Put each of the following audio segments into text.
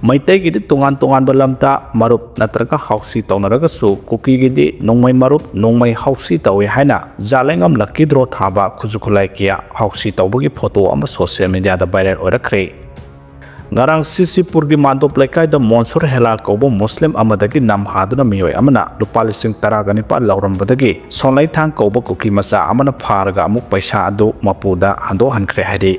ꯃꯩꯇꯩꯒꯤꯗꯤ ꯇꯣꯉꯥꯟ ꯇꯣꯉꯥꯟꯕ ꯂꯝꯗ ꯃꯔꯨꯞ ꯅꯠꯇ꯭ꯔꯒ ꯍꯥꯎꯁꯤ ꯇꯧꯅꯔꯒꯁꯨ ꯀꯨꯀꯤꯒꯤꯗꯤ ꯅꯣꯡꯃꯩ ꯃꯔꯨꯞ ꯅꯣꯡꯃꯩ ꯍꯥꯎꯁꯤ ꯇꯧꯏ ꯍꯥꯏꯅ ꯖꯥꯂꯦꯡꯉꯝ ꯂꯛꯀꯤ ꯗ꯭ꯔꯣ ꯊꯥꯕ ꯈꯨꯠꯁꯨ-ꯈꯨꯠꯂꯥꯏ ꯀꯌꯥ ꯍꯥꯎꯁꯤ ꯇꯧꯕꯒꯤ ꯐꯣꯇꯣ ꯑꯃ ꯁꯣꯁꯤꯌꯦꯜ ꯃꯤꯗꯤꯌꯥꯗ ꯚꯥꯏꯔꯦꯜ ꯑꯣꯏꯔꯛꯈ꯭ꯔꯦ꯫ ꯉꯔꯥꯡ ꯁꯤꯁꯤꯄꯨꯔꯒꯤ ꯃꯥꯟꯗꯣꯞ ꯂꯩꯀꯥꯏꯗ ꯃꯣꯟꯁꯨꯔ ꯍꯦꯂꯥꯜ ꯀꯧꯕ ꯃꯨꯁꯂꯤꯝ ꯑꯃꯗꯒꯤ ꯅꯝ ꯍꯥꯗꯨꯅ ꯃꯤꯑꯣꯏ ꯑꯃꯅ ꯂꯨꯄꯥ 19,000 ꯂꯧꯔꯝꯕꯗꯒꯤ ꯁꯣꯟꯂꯩꯊꯥꯡ ꯀꯧꯕ ꯀꯨꯀꯤ ꯃꯆꯥ ꯑꯃꯅ ꯐꯥꯔꯒ ꯑꯃꯨꯛ ꯄꯩꯁꯥ ꯑꯗꯨ ꯃꯄꯨꯗ ꯍꯟꯗꯣꯛꯍꯟꯈ꯭ꯔꯦ ꯍꯥꯏꯔꯤ꯫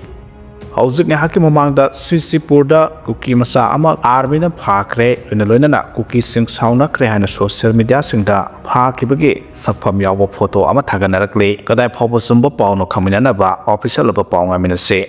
ꯍꯧꯖꯤꯛ ꯉꯥꯏꯍꯥꯛꯀꯤ ꯃꯃꯥꯡꯗ ꯁꯤꯁꯤꯄꯨꯔꯗ ꯀꯨꯀꯤ ꯃꯆꯥ ꯑꯃ ꯑꯥꯔꯃꯤꯅ ꯐꯥꯈ꯭ꯔꯦ ꯂꯣꯏꯅꯅ ꯀꯨꯀꯤꯁꯤꯡ ꯁꯥꯎꯅꯈ꯭ꯔꯦ ꯍꯥꯏꯅ ꯁꯣꯁꯤꯌꯦꯜ ꯃꯤꯗꯤꯌꯥꯁꯤꯡꯗ ꯐꯥꯈꯤꯕꯒꯤ ꯁꯛꯐꯝ ꯌꯥꯎꯕ ꯐꯣꯇꯣ ꯑꯃ ꯊꯥꯒꯠꯅꯔꯛꯂꯤ꯫ ꯀꯗꯥꯏ ꯐꯥꯎꯕ ꯆꯨꯝꯕ ꯄꯥꯎꯅꯣ ꯈꯪꯃꯤꯟꯅꯅꯕ ꯑꯣꯐꯤꯁꯤꯌꯦꯜ ꯑꯣꯏꯕ ꯄꯥꯎ ꯉꯥꯏꯃꯤꯟꯅꯁꯤ꯫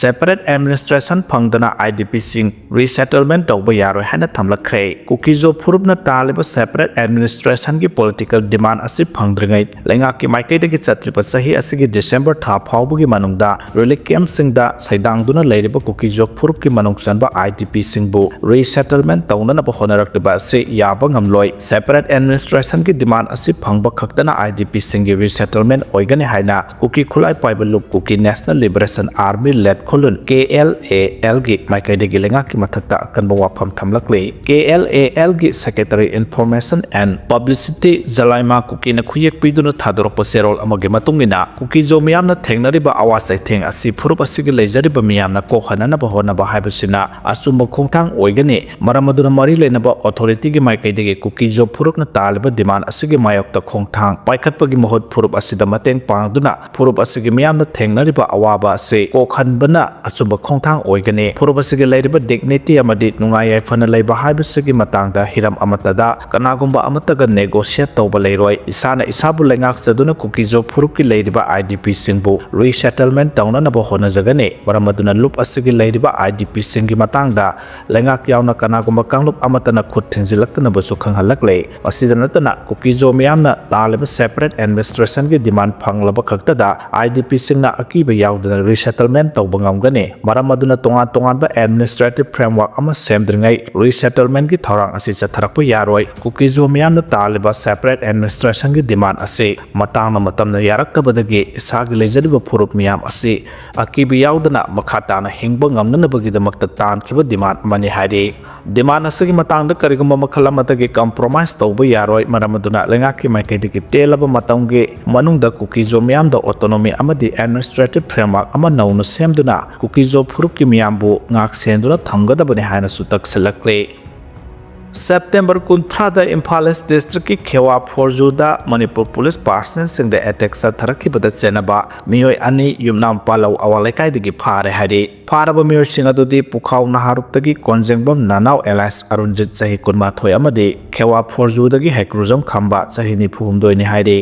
ꯁꯦꯄꯔꯦꯠ ꯑꯦꯗꯃꯤꯅꯤꯁꯇ꯭ꯔꯦꯁꯟ ꯐꯪꯗꯅ IDPꯁꯤꯡ ꯔꯤꯁꯦꯇꯜꯃꯦꯟꯠ ꯇꯧꯕ ꯌꯥꯔꯣꯏ ꯍꯥꯏꯅ ꯊꯝꯂꯛꯈ꯭ꯔꯦ꯫ ꯀꯨꯀꯤꯖꯣ ꯐꯨꯔꯨꯞꯅ ꯇꯥꯜꯂꯤꯕ ꯁꯦꯄꯔꯦꯠ ꯑꯦꯗꯃꯤꯅꯤꯁꯇ꯭ꯔꯦꯁꯟꯒꯤ ꯄꯣꯂꯤꯇꯤꯀꯦꯜ ꯗꯤꯃꯥꯟꯗ ꯑꯁꯤ ꯐꯪꯗ꯭ꯔꯤꯉꯩ ꯂꯩꯉꯥꯛꯀꯤ ꯃꯥꯏꯀꯩꯗꯒꯤ ꯆꯠꯇ꯭ꯔꯤꯕ ꯆꯍꯤ ꯑꯁꯤꯒꯤ ꯗꯤꯁꯦꯝꯕꯔ ꯊꯥ ꯐꯥꯎꯕꯒꯤ ꯃꯅꯨꯡꯗ ꯔꯤꯂꯤꯐ ꯀꯦꯝꯞꯁꯤꯡꯗ ꯁꯩꯗꯥꯡꯗꯨꯅ ꯂꯩꯔꯤꯕ ꯀꯨꯀꯤꯖꯣ ꯐꯨꯔꯨꯞꯀꯤ ꯃꯅꯨꯡ ꯆꯟꯕ IDPꯁꯤꯡꯕꯨ ꯔꯤꯁꯦꯇꯜꯃꯦꯟꯠ ꯇꯧꯅꯅꯕ ꯍꯣꯠꯅꯔꯛꯂꯤꯕ ꯑꯁꯤ ꯌꯥꯕ ꯉꯝꯂꯣꯏ꯫ ꯁꯦꯄꯔꯦꯠ ꯑꯦꯗꯃꯤꯅꯤꯁꯇ꯭ꯔꯦꯁꯟꯒꯤ ꯗꯤꯃꯥꯟꯗ ꯑꯁꯤ ꯐꯪꯕ ꯈꯛꯇꯅ IDPꯁꯤꯡꯒꯤ ꯔꯤꯁꯦꯇꯜꯃꯦꯟꯠ ꯑꯣꯏꯒꯅꯤ ꯍꯥꯏꯅ ꯀꯨꯀꯤ ꯈꯨꯠꯂꯥꯏ ꯄꯥꯏꯕ ꯂꯨꯞ ꯀꯨꯀꯤ ꯅꯦꯁꯅꯦꯜ ꯂꯤꯕꯔꯦꯁꯟ ꯑꯥꯔꯃꯤ ꯂꯦꯠ ꯈꯨꯜꯂꯨꯟ KLALꯒꯤ ꯃꯥꯏꯀꯩꯗꯒꯤ ꯂꯩꯉꯥꯛꯀꯤ ꯃꯊꯛꯇ ꯑꯀꯟꯕ ꯋꯥꯐꯝ ꯊꯝꯂꯛꯂꯤ꯫ KLALꯒꯤ ꯁꯦꯀ꯭ꯔꯦꯇꯔꯤ ꯏꯟꯐꯣꯔꯃꯦꯁꯟ ꯑꯦꯟ ꯄꯕ꯭ꯂꯤꯁꯤꯇꯤ ꯖꯂꯥꯏꯃꯥ ꯀꯨꯀꯤꯅ ꯈꯨꯌꯦꯛ ꯄꯤꯗꯨꯅ ꯊꯥꯗꯣꯔꯛꯄ ꯆꯦꯔꯣꯜ ꯑꯃꯒꯤ ꯃꯇꯨꯡꯏꯟꯅ ꯀꯨꯀꯤꯖꯣ ꯃꯤꯌꯥꯝꯅ ꯊꯦꯡꯅꯔꯤꯕ ꯑꯋꯥ ꯆꯩꯊꯦꯡ ꯑꯁꯤ ꯐꯨꯔꯨꯞ ꯑꯁꯤꯒꯤ ꯂꯩꯖꯔꯤꯕ ꯃꯤꯌꯥꯝꯅ ꯀꯣꯛꯍꯟꯅꯅꯕ ꯍꯣꯠꯅꯕ ꯍꯥꯏꯕꯁꯤꯅ ꯑꯆꯨꯝꯕ ꯈꯣꯡꯊꯥꯡ ꯑꯣꯏꯒꯅꯤ꯫ ꯃꯔꯝ ꯑꯗꯨꯅ ꯃꯔꯤ ꯂꯩꯅꯕ ꯑꯣꯊꯣꯔꯤꯇꯤꯒꯤ ꯃꯥꯏꯀꯩꯗꯒꯤ ꯀꯨꯀꯤꯖꯣ ꯐꯨꯔꯨꯞꯅ ꯇꯥꯜꯂꯤꯕ ꯗꯤꯃꯥꯟꯗ ꯑꯁꯤꯒꯤ ꯃꯥꯌꯣꯛꯇ ꯈꯣꯡꯊꯥꯡ ꯄꯥꯏꯈꯠꯄꯒꯤ ꯃꯍꯨꯠ ꯐꯨꯔꯨꯞ ꯑꯁꯤꯗ ꯃꯇꯦꯡ ꯄꯥꯡꯗꯨꯅ ꯐꯨꯔꯨꯞ ꯑꯁꯤꯒꯤ ꯃꯤꯌꯥꯝꯅ ꯊꯦꯡꯅꯔꯤꯕ ꯑꯋꯥꯕ ꯑꯁꯤ ꯀꯣꯛꯍꯟꯕꯅ ꯑꯆꯨꯝꯕ ꯈꯣꯡꯊꯥꯡ ꯑꯣꯏꯒꯅꯤ꯫ ꯐꯨꯔꯨꯞ ꯑꯁꯤꯒꯤ ꯂꯩꯔꯤꯕ ꯗꯤꯒꯅꯤꯇꯤ ꯑꯃꯗꯤ ꯅꯨꯡꯉꯥꯏ ꯌꯥꯏꯐꯅ ꯂꯩꯕ ꯍꯥꯏꯕꯁꯤꯒꯤ ꯃꯇꯥꯡꯗ ꯍꯤꯔꯝ ꯑꯃꯠꯇꯗ ꯀꯅꯥꯒꯨꯝꯕ ꯑꯃꯠꯇꯒ ꯅꯦꯒꯣꯁꯤꯌꯦꯠ ꯇꯧꯕ ꯂꯩꯔꯣꯏ꯫ ꯏꯁꯥꯅ ꯏꯁꯥꯕꯨ ꯂꯩꯉꯥꯛꯆꯗꯨꯅ ꯀꯨꯀꯤꯖꯣ ꯐꯨꯔꯨꯞꯀꯤ ꯂꯩꯔꯤꯕ IDPꯁꯤꯡꯕꯨ ꯔꯤꯁꯦꯇꯜꯃꯦꯟꯠ ꯇꯧꯅꯅꯕ ꯍꯣꯠꯅꯖꯒꯅꯤ꯫ ꯃꯔꯝ ꯑꯗꯨꯅ ꯂꯨꯞ ꯑꯁꯤꯒꯤ ꯂꯩꯔꯤꯕ IDPꯁꯤꯡꯒꯤ ꯃꯇꯥꯡꯗ ꯂꯩꯉꯥꯛ ꯌꯥꯎꯅ ꯀꯅꯥꯒꯨꯝꯕ ꯀꯥꯡꯂꯨꯞ ꯑꯃꯠꯇꯅ ꯈꯨꯠ ꯊꯤꯡꯖꯤꯜꯂꯛꯇꯅꯕꯁꯨ ꯈꯪꯍꯜꯂꯛꯂꯦ꯫ ꯃꯁꯤꯗ ꯅꯠꯇꯅ ꯀꯨꯀꯤꯖꯣ ꯃꯤꯌꯥꯝꯅ ꯇꯥꯜꯂꯤꯕ ꯁꯦꯄꯔꯦꯠ ꯑꯦꯗꯃꯤꯅꯤꯁꯇ꯭ꯔꯦꯁꯟꯒꯤ ꯗꯤꯃꯥꯟꯗ ꯐꯪꯂꯕ ꯈꯛꯇꯗ IDPꯁꯤꯡꯅ ꯑꯀꯤꯕ ꯌꯥꯎꯗꯅ ꯔꯤꯁꯦꯇꯜꯃꯦꯟꯠ ꯇꯧꯕ ꯉꯝꯒꯅꯤ꯫ ꯃꯔꯝ ꯑꯗꯨꯅ ꯇꯣꯉꯥꯟ ꯇꯣꯉꯥꯟꯕ ꯑꯦꯗꯃꯤꯅꯤꯁꯇ꯭ꯔꯦꯇꯤꯚ ꯐ꯭ꯔꯦꯝꯋꯥꯔꯛ ꯑꯃ ꯁꯦꯝꯗ꯭ꯔꯤꯉꯩ ꯔꯤꯁꯦꯇꯜꯃꯦꯟꯠꯀꯤ ꯊꯧꯔꯥꯡ ꯑꯁꯤ ꯆꯠꯊꯔꯛꯄ ꯌꯥꯔꯣꯏ꯫ ꯀꯨꯀꯤꯖꯣ ꯃꯤꯌꯥꯝꯅ ꯇꯥꯜꯂꯤꯕ ꯁꯦꯄꯔꯦꯠ ꯑꯦꯗꯃꯤꯅꯤꯁꯇ꯭ꯔꯦꯁꯟꯒꯤ ꯗꯤꯃꯥꯟꯗ ꯑꯁꯤ ꯃꯇꯥꯡꯅ ꯃꯇꯝꯅ ꯌꯥꯔꯛꯇꯕꯗꯒꯤ ꯏꯁꯥꯒꯤ ꯂꯩꯖꯔꯤꯕ ꯐꯨꯔꯨꯞ ꯃꯤꯌꯥꯝ ꯑꯁꯤ ꯑꯀꯤꯕ ꯌꯥꯎꯗꯅ ꯃꯈꯥ ꯇꯥꯅ ꯍꯤꯡꯕ ꯉꯝꯅꯅꯕꯒꯤꯗꯃꯛꯇ ꯇꯥꯟꯈꯤꯕ ꯗꯤꯃꯥꯟꯗ ꯑꯃꯅꯤ ꯍꯥꯏꯔꯤ꯫ ꯗꯤꯃꯥꯟꯗ ꯑꯁꯤꯒꯤ ꯃꯇꯥꯡꯗ ꯀꯔꯤꯒꯨꯝꯕ ꯃꯈꯜ ꯑꯃꯠꯇꯒꯤ ꯀꯝꯄ꯭ꯔꯣꯃꯥꯏꯖ ꯇꯧꯕ ꯌꯥꯔꯣꯏ꯫ ꯃꯔꯝ ꯑꯗꯨꯅ ꯂꯩꯉꯥꯛꯀꯤ ꯃꯥꯏꯀꯩꯗꯒꯤ ꯇꯦꯜꯂꯕ ꯃꯇꯝꯒꯤ ꯃꯅꯨꯡꯗ ꯀꯨꯀꯤꯖꯣ ꯃꯤꯌꯥꯝꯗ ꯑꯣꯇꯣꯅꯣꯃꯤ ꯑꯃꯗꯤ ꯑꯦꯗꯃꯤꯅꯤꯁꯇ꯭ꯔꯦꯇꯤꯚ ꯐ꯭ꯔꯦꯝꯋꯥꯔꯛ ꯑꯃ ꯅꯧꯅ ꯁꯦꯝꯗꯨꯅ ꯀꯨꯀꯤꯖꯣ ꯐꯨꯔꯨꯞꯀꯤ ꯃꯤꯌꯥꯝꯕꯨ ꯉꯥꯛꯁꯦꯟꯗꯨꯅ ꯊꯝꯒꯗꯕꯅꯤ ꯍꯥꯏꯅꯁꯨ ꯇꯛꯁꯤꯜꯂꯛꯂꯤ꯫ ꯁꯦꯞꯇꯦꯝꯕꯔ 30ꯗ ꯏꯝꯐꯥꯜ ꯏꯁ ꯗꯤꯁꯇ꯭ꯔꯤꯛꯀꯤ ꯈꯦꯋꯥ ꯐꯣꯔꯖꯨꯗ ꯃꯅꯤꯄꯨꯔ ꯄꯨꯂꯤꯁ ꯄꯥꯔꯁꯅꯦꯜꯁꯤꯡꯗ ꯑꯦꯇꯦꯛ ꯆꯠꯊꯔꯛꯈꯤꯕꯗ ꯆꯦꯟꯅꯕ ꯃꯤꯑꯣꯏ 2 ꯌꯨꯝꯅꯥꯝ ꯄꯥꯂꯧ ꯑꯋꯥꯡ ꯂꯩꯀꯥꯏꯗꯒꯤ ꯐꯥꯔꯦ ꯍꯥꯏꯔꯤ꯫ ꯐꯥꯔꯕ ꯃꯤꯑꯣꯏꯁꯤꯡ ꯑꯗꯨꯗꯤ ꯄꯨꯈꯥꯎ ꯅꯍꯥꯔꯨꯞꯇꯒꯤ ꯀꯣꯟꯖꯦꯡꯕꯝ ꯅꯅꯥꯎ ꯑꯦꯂꯥꯏꯁ ꯑꯔꯨꯟꯖꯤꯠ ꯆꯍꯤ 12 ꯑꯃꯗꯤ ꯈꯦꯋꯥ ꯐꯣꯔꯖꯨꯗꯒꯤ ꯍꯩꯀ꯭ꯔꯨꯖꯝ ꯈꯝꯕ ꯆꯍꯤ 94ꯅꯤ ꯍꯥꯏꯔꯤ꯫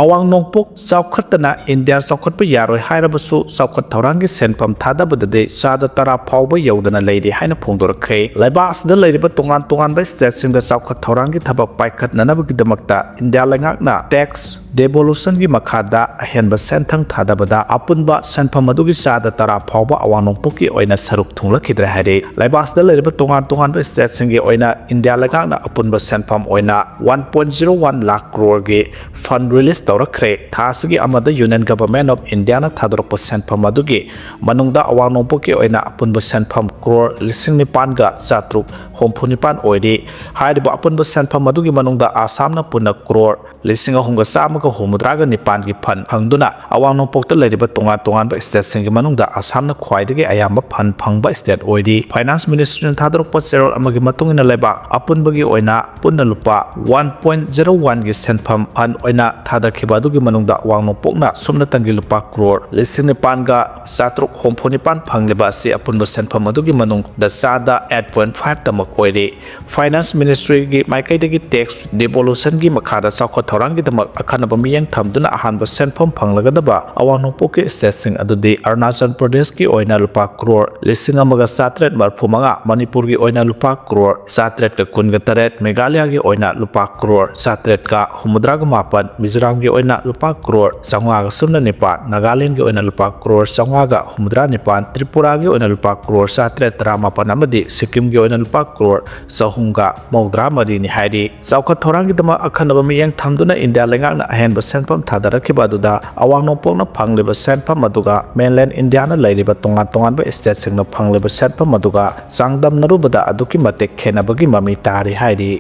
ꯑꯋꯥꯡ ꯅꯣꯡꯄꯣꯛ ꯆꯥꯎꯈꯠꯇꯅ ꯏꯟꯗꯤꯌꯥ ꯆꯥꯎꯈꯠꯄ ꯌꯥꯔꯣꯏ ꯍꯥꯏꯔꯕꯁꯨ ꯆꯥꯎꯈꯠ ꯊꯧꯔꯥꯡꯒꯤ ꯁꯦꯟꯐꯝ ꯊꯥꯗꯕꯗꯗꯤ ꯆꯥꯗ 10 ꯐꯥꯎꯕ ꯌꯧꯗꯅ ꯂꯩꯔꯤ ꯍꯥꯏꯅ ꯐꯣꯡꯗꯣꯔꯛꯈ꯭ꯔꯦ꯫ ꯂꯩꯕꯥꯛ ꯑꯁꯤꯗ ꯂꯩꯔꯤꯕ ꯇꯣꯉꯥꯟ ꯇꯣꯉꯥꯟꯕ ꯁ꯭ꯇꯦꯠꯁꯤꯡꯗ ꯆꯥꯎꯈꯠ ꯊꯧꯔꯥꯡꯒꯤ ꯊꯕꯛ ꯄꯥꯏꯈꯠꯅꯅꯕꯒꯤꯗꯃꯛꯇ ꯏꯟꯗꯤꯌꯥ ꯂꯩꯉꯥꯛꯅ ꯇꯦꯛꯁ ꯗꯦꯚꯣꯂꯨꯁꯟꯒꯤ ꯃꯈꯥꯗ ꯑꯍꯦꯟꯕ ꯁꯦꯟꯊꯪ ꯊꯥꯗꯕꯗ ꯑꯄꯨꯟꯕ ꯁꯦꯟꯐꯝ ꯑꯗꯨꯒꯤ ꯆꯥꯗ 10 ꯐꯥꯎꯕ ꯑꯋꯥꯡ ꯅꯣꯡꯄꯣꯛꯀꯤ ꯑꯣꯏꯅ ꯁꯔꯨꯛ ꯊꯨꯡꯂꯈꯤꯗ꯭ꯔꯦ ꯍꯥꯏꯔꯤ꯫ ꯂꯩꯕꯥꯛ ꯑꯁꯤꯗ ꯂꯩꯔꯤꯕ ꯇꯣꯉꯥन ꯇꯣꯉꯥꯟꯕ ꯁ꯭ꯇꯦꯠꯁꯤꯡꯒꯤ ꯑꯣꯏꯅ ꯏꯟꯗꯤꯌꯥ ꯂꯩꯉꯥꯛꯅ ꯑꯄꯨꯟꯕ ꯁꯦꯟꯐꯝ ꯑꯣꯏꯅ 1.01 ꯂꯥꯈ ꯀ꯭ꯔꯣꯔꯒꯤ ꯐꯟꯗ ꯔꯤꯂꯤꯖ ꯇꯧꯔꯛꯈ꯭ꯔꯦ꯫ ꯊꯥ ꯑꯁꯤꯒꯤ ꯑꯃꯗ ꯌꯨꯅꯤꯌꯟ ꯒꯚꯔꯟꯃꯦꯟꯠ ꯑꯣꯐ ꯏꯟꯗꯤꯌꯥꯅ ꯊꯥꯗꯣꯔꯛꯄ ꯁꯦꯟꯐꯝ ꯑꯗꯨꯒꯤ ꯃꯅꯨꯡꯗ ꯑꯋꯥꯡ ꯅꯣꯡꯄꯣꯛꯀꯤ ꯑꯣꯏꯅ ꯑꯄꯨꯟꯕ ꯁꯦꯟꯐꯝ ꯀ꯭ꯔꯣꯔ 9,497 ꯑꯣꯏꯔꯤ꯫ ꯍꯥꯏꯔꯤꯕ ꯑꯄꯨꯟꯕ ꯁꯦꯟꯐꯝ ꯑꯗꯨꯒꯤ ꯃꯅꯨꯡꯗ ꯑꯁꯥꯝꯅ ꯄꯨꯟꯅ ꯀ꯭ꯔꯣꯔ 3,159ꯒꯤ ꯐꯟꯗ ꯐꯪꯗꯨꯅ ꯑꯋꯥꯡ ꯅꯣꯡꯄꯣꯛꯇ ꯂꯩꯔꯤꯕ ꯇꯣꯉꯥꯟ ꯇꯣꯉꯥꯟꯕ ꯁ꯭ꯇꯦꯠꯁꯤꯡꯒꯤ ꯃꯅꯨꯡꯗ ꯑꯁꯥꯝꯅ ꯈ꯭ꯋꯥꯏꯗꯒꯤ ꯑꯌꯥꯝꯕ ꯐꯟꯗ ꯐꯪꯕ ꯁ꯭ꯇꯦꯠ ꯑꯣꯏꯔꯤ꯫ ꯐꯥꯏꯅꯥꯟꯁ ꯃꯤꯅꯤꯁꯇ꯭ꯔꯤꯅ ꯊꯥꯗꯣꯔꯛꯄ ꯆꯦꯔꯣꯜ ꯑꯃꯒꯤ ꯃꯇꯨꯡꯏꯟꯅ ꯂꯩꯕꯥꯛ ꯑꯄꯨꯟꯕꯒꯤ ꯑꯣꯏꯅ ꯄꯨꯟꯅ ꯂꯨꯄꯥ 1.01ꯒꯤ ꯁꯦꯟꯐꯝ ꯐꯟꯗ ꯑꯣꯏꯅ ꯊꯥꯗꯈꯤꯕ ꯑꯗꯨꯒꯤ ꯃꯅꯨꯡꯗ ꯑꯋꯥꯡ ꯅꯣꯡꯄꯣꯛꯅ ꯁꯨꯞꯅꯇꯪꯒꯤ ꯂꯨꯄꯥ ꯀ꯭ꯔꯣꯔ 9,794 ꯐꯪꯂꯤꯕ ꯑꯁꯤ ꯑꯄꯨꯟꯕ ꯁꯦꯟꯐꯝ ꯑꯗꯨꯒꯤ ꯃꯅꯨꯡꯗ ꯆꯥꯗ 8.5ꯇꯃꯛ ꯑꯣꯏꯔꯤ꯫ ꯐꯥꯏꯅꯥꯟꯁ ꯃꯤꯅꯤꯁꯇ꯭ꯔꯤꯒꯤ ꯃꯥꯏꯀꯩꯗꯒꯤ ꯇꯦꯛꯁ ꯗꯤꯚꯣꯂꯨꯁꯟꯒꯤ ꯃꯈꯥꯗ ꯆꯥꯎꯈꯠ ꯊꯧꯔꯥꯡꯒꯤꯗꯃꯛ ꯑꯈꯟꯅꯕ ꯃꯤꯠꯌꯦꯡ ꯊꯝꯗꯨꯅ ꯑꯍꯥꯟꯕ ꯁꯦꯟꯐꯝ ꯐꯪꯂꯒꯗꯕ ꯑꯋꯥꯡ ꯅꯣꯡꯄꯣꯛꯀꯤ ꯁ꯭ꯇꯦꯠꯁꯤꯡ ꯑꯗꯨꯗꯤ ꯑꯔꯨꯅꯥꯆꯜ ꯄ꯭ꯔꯗꯦꯁꯀꯤ ꯑꯣꯏꯅ ꯂꯨꯄꯥ ꯀ꯭ꯔꯣꯔ 1,735, ꯃꯅꯤꯄꯨꯔꯒꯤ ꯑꯣꯏꯅ ꯂꯨꯄꯥ ꯀ꯭ꯔꯣꯔ 918, ꯃꯦꯘꯥꯂꯌꯥꯒꯤ ꯑꯣꯏꯅ ꯂꯨꯄꯥ ꯀ꯭ꯔꯣꯔ 967, ꯃꯤꯖꯣꯔꯥꯝꯒꯤ ꯑꯣꯏꯅ ꯂꯨꯄꯥ ꯀ꯭ꯔꯣꯔ 907, ꯅꯥꯒꯥꯂꯦꯟꯗꯒꯤ ꯑꯣꯏꯅ ꯂꯨꯄꯥ ꯀ꯭ꯔꯣꯔ 959, ꯇ꯭ꯔꯤꯄꯨꯔꯥꯒꯤ ꯑꯣꯏꯅ ꯂꯨꯄꯥ ꯀ꯭ꯔꯣꯔ 919 ꯑꯃꯗꯤ ꯁꯤꯛꯀꯤꯝꯒꯤ ꯑꯣꯏꯅ ꯂꯨꯄꯥ ꯀ꯭ꯔꯣꯔ 393ꯅꯤ ꯍꯥꯏꯔꯤ꯫ ꯆꯥꯎꯈꯠ ꯊꯧꯔꯥꯡꯒꯤꯗꯃꯛ ꯑꯈꯟꯅꯕ ꯃꯤꯠꯌꯦꯡ ꯊꯝꯗꯨꯅ ꯏꯟꯗꯤꯌꯥ ꯂꯩꯉꯥꯛꯅ ahenba senpam thadarakhiba aduda awang nopokna phangliba senpam aduga mainland India na lairiba tongan state singna phangliba senpam aduga changdamnarubada aduki matek khenabagi mami tari hairi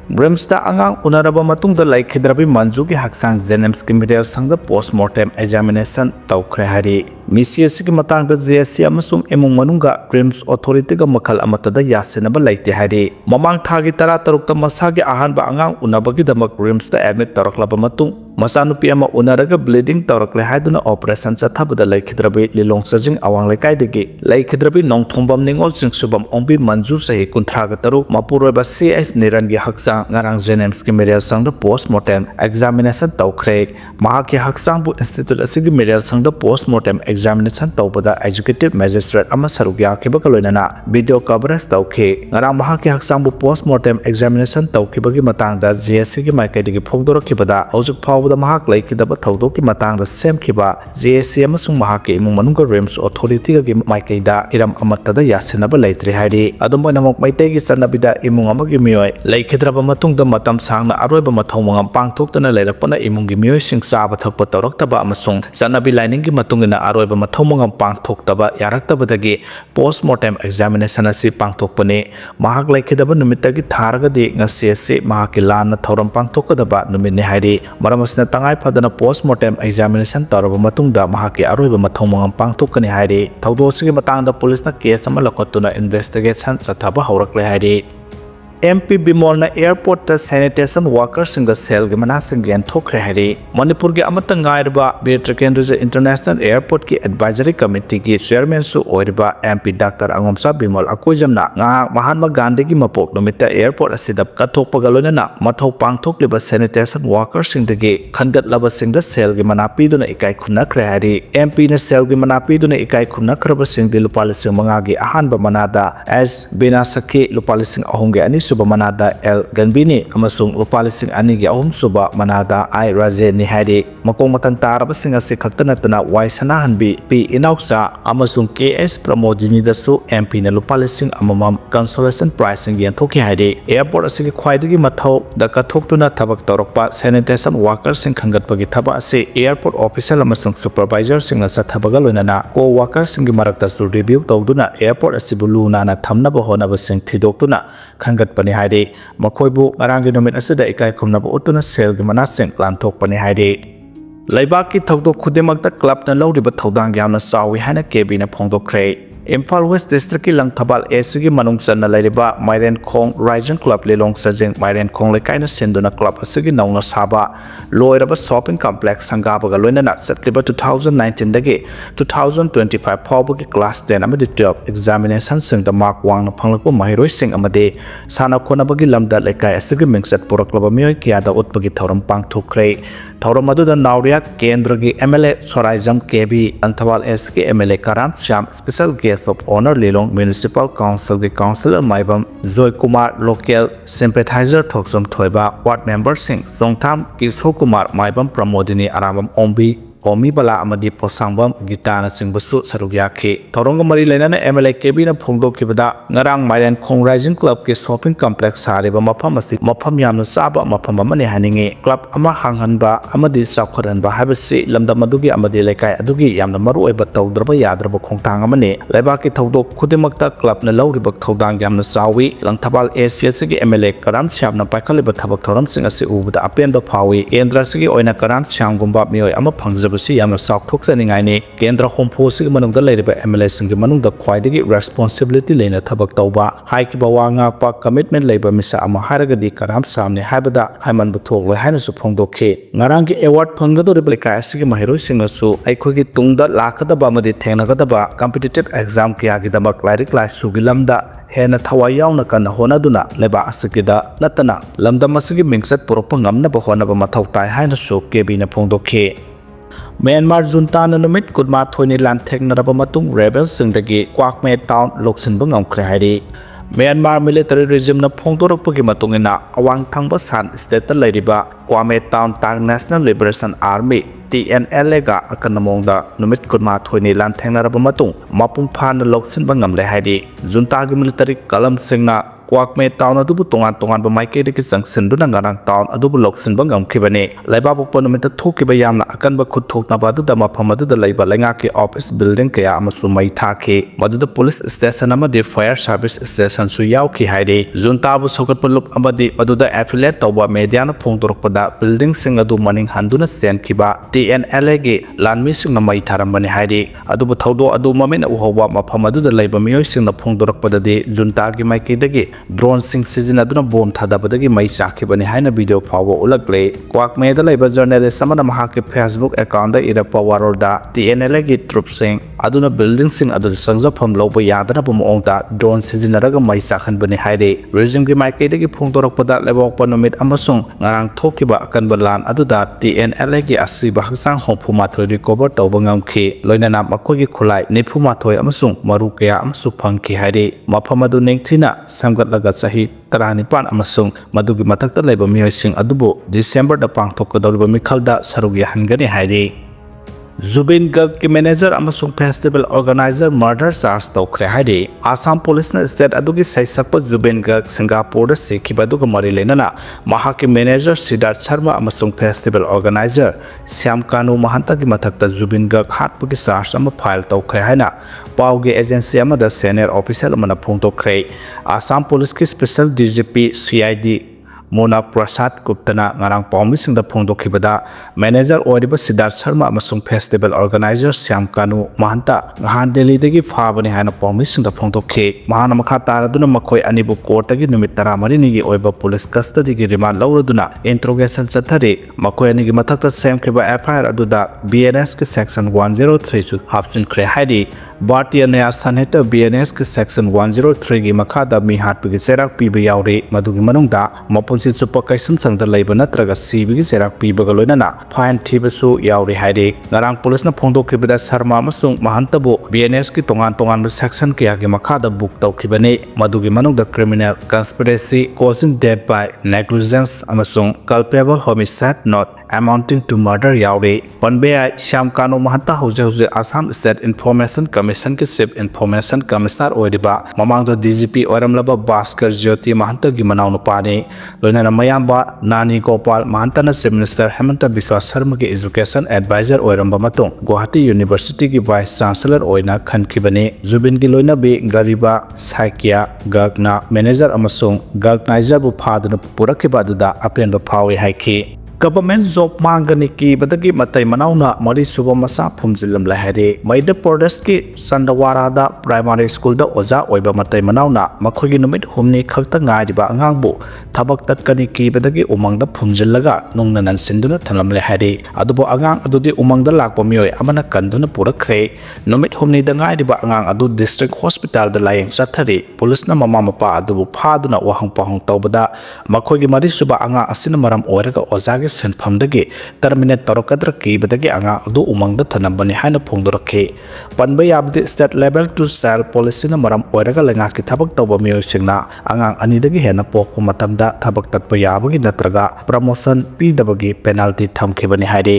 Brimsta angang unaraba matungda laikhidrabi manjugi haksang Zenems ki medical sangda postmortem examination tawkhre hari misi asigi matangda JSC amasung emung manunga Crimes Authority ga makhal amatada yasenaba laite hari mamang thagi tara tarukta masagi ahanba angang unabagi damak Brimsta admit taraklaba matung masanupi ama unaraga bleeding tawrakle haiduna operation chathabada laikhidrabi lilong sajing awang lekaidagi laikhidrabi nongthombam ningol singsubam ongbi manju sahi kunthraga taru mapuroba CS niran gi haksa ngarang Zenems ki medical sangda postmortem examination tawkhre mahaki haksang bu institute asigi medical sangda postmortem examination tawbada executive magistrate ama sarugya khiba kaloinana video coverage tawkhe ngarang mahaki haksang bu postmortem examination tawkhibagi matangda JSC gi maikaidigi phogdorokhibada hojik phawda mahak laikidaba thawdoki matangda semkhiba JSC amasung mahaki imung manunga Crimes Authority gi maikaida iram amatada yasenaba leitre hairi adumoina mok maitegi sanabida imung amagi mioi laikhidraba matungda matam sangna aroiba mathau mangam pangthoktana leirakpana imunggi mioi sing chaba thakpa tawraktaba amasung sanabi lining gi matungina aroiba mathau mangam pangthoktaba yaraktabadagi postmortem examination asi pangthokpani mahak laikhidaba numittagi tharagadi ngasi ase mahaki lana thoram pangthokadaba numitni hairi maramasna tangai phadana postmortem examination taraba matungda mahaki aroiba mathau mangam pangthokani hairi thawdosigi matangda police na case ama lakotuna investigation chathaba haurakle hairi MP Bimolna airport ta sanitation workers singa cell gi manasing gen thokre hari Manipur gi amata ngairba Betrakendraja International Airport ki advisory committee ki chairman su oirba MP Dr. Angomsa Bimol akojamna nga Mahatma Gandhi gi mapok nomita airport asida kathokpa galonana mathau pangthokliba sanitation workers singdagi khangat laba singda cell gi manapi duna ikai khunna khre hari MP na cell gi manapi duna ikai khunna khraba singdi lupa lising manga gi ahanba manada as binasaki lupa lising ahong gi ani suba manada El Ganbini amasung lupa lising ani gi ahum suba manada I Rajen ni hairi makong matan taraba singa si khaktana tana wai sanahanbi P Inauksa amasung KS Pramodini dasu MP na lupa lising amamam consolation prize sing yan thoki hairi airport asigi khwaidagi mathau da kathoktuna thabak tawrakpa sanitation workers sing khangatpagi thaba ase airport official amasung supervisor sing na sathabaga loinana co workers sing gi marakta su review tawduna airport asibu luna na thamnaba honaba sing thidoktuna khangatpani hairi makhoibu arangi nomit asida ikai khumnaba utuna sel gi manasing lanthokpani hairi Laibaki thawdok khudemakta club na lawriba thawdang yamna sawi hana kebi na phongdokre Imphal West District ki Langthabal Esigi manung channa lairiba Mairen Khong Rising Club lelong sajeng Mairen Khong lekaina senduna club asigi nauna saba loiraba shopping complex sangabaga loinana satliba 2019 dagi 2025 phawbagi class 10 amadi 12 examination singda mark wangna phanglakpa mahiroi sing amade sana khonabagi lamda lekai asigi mingsat puraklaba mioi kiada utpagi thoram pangthokre thoram aduda Nauria Kendragi MLA Soraijam KB Langthabal Esigi MLA Karam Syam special guest of honor lelong municipal council gi councilor maibam Joy Kumar local sympathizer thoksom thoiba ward member sing Songtham Kisho Kumar maibam Pramodini Arabam Ombi Omi Bala amadi Posangbam Gitana Singbasu Sarugyakhi Thoronga Mari Lenana MLA KB na phongdokhibada ngarang Mairen Khong Rising Club ki shopping complex sariba mafam asi mafam yamna saba mafam amane haninge club ama hanghanba amadi saukharanba habasi lamdam adugi amadi lekai adugi yamna maru oiba tawdraba yadraba khongtang amane laibaki thawdok khudemakta club na lawriba thawdang yamna sawi Langthabal ACS gi MLA Karam Syam na paikhaliba thabak thoram sing asi ubada apenba phawi Kendra sigi oina Karam Syam gumba mioi ama phangjaba yamna sauk thoksaningaini Kendra Hompo sig manungda lairiba MLA sing manungda khwaidagi responsibility leina thabak tawba haikiba wanga pa commitment leiba misa ama haragadi Karam Samne haibada haiman buthok loi haina su phongdokhe ngarangi award phanggadoriba lekai asigi mahiroi singasu aikhogi tungda lakadaba amadi thengnagadaba competitive exam kiyagi damak lairik lai sugilamda hena thawai yauna kana honaduna leba asigida natana lamdam asigi mingsat puropa ngamna ba honaba mathau tai haina su kebi na phongdokhe Myanmar Junta na numit kudma thoini lanthek naraba matung rebels singdagi Kwakme town loksinba ngamkhre hairi Myanmar military regime na phongdorakpagi matungina awang thangba san state ta lairiba Kwame town tang National Liberation Army TNLA ga akanamongda numit kudma thoini lanthek naraba matung mapung phana loksinba ngamle hairi Junta gi military kalam singna kwakme town adubu tongan maikayadagi jangsinbuna ngarang town adubu loksinba ngamkhibani laibabokpa numita thokiba yamna akanba khutthoknaba aduda mafam aduda laiba laingaki office building kaya amasu mai thaki maduda police station amadi fire service station su yauki haide junta bu sokatpa lup amadi maduda affiliate tawba media na phongdorokpada building sing adu maning handuna senkhiba TNLA gi lanmi singna mai tharambani haide adubu thawdo adu mamena uhoba mafam aduda laiba miyoi singna phongdorokpada de junta gi maikayadagi drone sing sizinaduna bom thadabadagi mai chakhibani haina video phawa ulakle kwakme da laiba journalist amana mahaki Facebook account da irapa waroda TNLA gi troop sing aduna building sing adu sangjafam loba yadana bumongda drone sizinaraga mai sakhanbani haide regime gi maikayadagi phongdorokpada laibokpa numit amasung ngarang thokiba akanba lan aduda TNLA gi asiba haksang hongphumathoi recover tawba ngamkhi loinana makogi khulai niphumathoi amasung maru kaya amasu phangki haide mafam adu nengthina samgatlaga sahi Taranipan amasung madugi matakta laiba miyoi sing adubu December da pangthokkodoriba mikhalda sarug yahangani haide Zubin Garg ki manager amasung festival organizer murder charge tawkhre haide Assam police na state adugi saisakpa Zubin Garg Singapore da sekhiba aduga mari lenana mahaki manager Siddharth Sharma amasung festival organizer Syam Kanu mahanta gi mathakta Zubin Garg hatpugi charge ama file tawkhre haina paugi agency amada senior official amana phongtokkhre Assam police ki special DGP CID Mona Prasad Guptana ngarang paumising da phongdokhibada manager oiriba Siddharth Sharma amasung festival organizer Syam Kanu mahanta ngahan Delhi dagi phabani haina paumising da phongdokhe mahana makha taraduna makhoi anibu court dagi numit 13 ni gi oiba police custody gi remand lawraduna interrogation chathari makhoi ani gi mathakta semkhiba FIR aduda BNS ki section 103 su hapsin khre haidi Bhartiya Naya Sanhita BNS ki section 103 gi makhada mi hatpi gi serak piba yaure madugi manungda mapunsi chupa kaisun sangda laiba natraga sibi gi serak piba ga loinana fine thibasu yaure haide ngarang police na phongdokhibada Sharma amasung mahantabu BNS ki tongan section kya gi makhada book tawkhibani madugi manungda criminal conspiracy causing death by negligence amasung culpable homicide not amounting to murder yaure panbea Syam Kanu mahanta hoje Assam State Information Commission ki Chief Information Commissioner oiriba mamangda DGP oiramlaba Bhaskar Jyoti mahanta gi manau nupani loinana mayamba Nani Gopal mahanta na Chief Minister Hemanta Biswa Sharma ki Education Advisor oiramba matung Guwahati University ki Vice Chancellor oina khankhibani Zubin gi loinabi Gariba Saikya Gagna Manager amasung Gagnizer bu phaduna purakhiba aduda aprenba phawi haikhi Government job mangani ki badagi matai manauna mari suba masa phumjilam lahade Madhya Pradesh ki Sandawara da primary school da oja oiba matai manauna makhogi numit humni khakta ngaiba angangbu thabak tatkani ki badagi umang da phumjillaga nungna nan sinduna thanam lahade adubo angang adudi umang da lakpa mioi amana kanduna purakhe numit humni da ngaiba angang adu district hospital da layeng chathari police na mama mapa adubu phaduna wahang pahang tawbada makhogi mari suba anga asina maram oiraga oja senphamdagi terminate tarokadra kibadagi anga adu umangda thanambani haina phongdorakhe panba yabdi state level to cell policy na maram oiraga lenga ki thabak tawba miyoi singna angang anidagi hena pokku matamda thabak tatpa yabagi natraga promotion pidabagi penalty thamkhibani haide